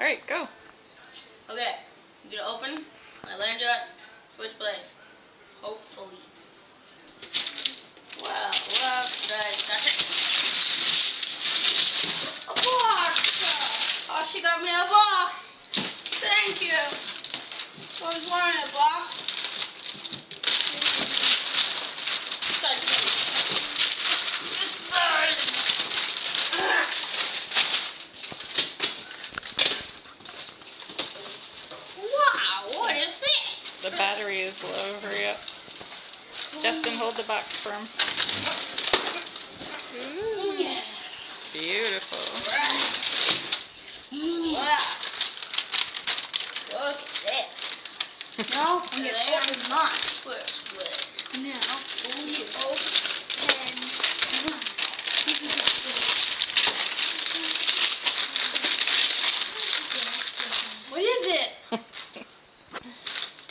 Alright, go. Okay, I'm gonna open my Landyachtz Switchblade. Hopefully. Well, should I start it? A box! Oh, she got me a box! Thank you! I was wanting a box. Wow, what is this? The battery is low. Hurry up. Justin, hold the box for him. Ooh, beautiful. Wow. Look at this. Now I'm going to open mine first. Now we open mine. What is it?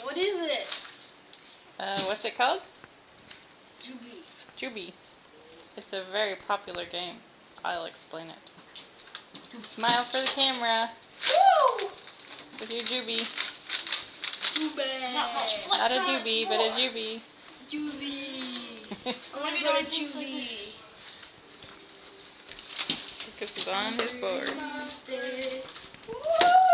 What is it? What's it called? Djubi. Djubi. It's a very popular game. I'll explain it. Smile for the camera. Woo! With your djubi. Djubi. Not a doobie, but a djubi. Djubi. I want to go to Djubi. Because he's on his board. Woo!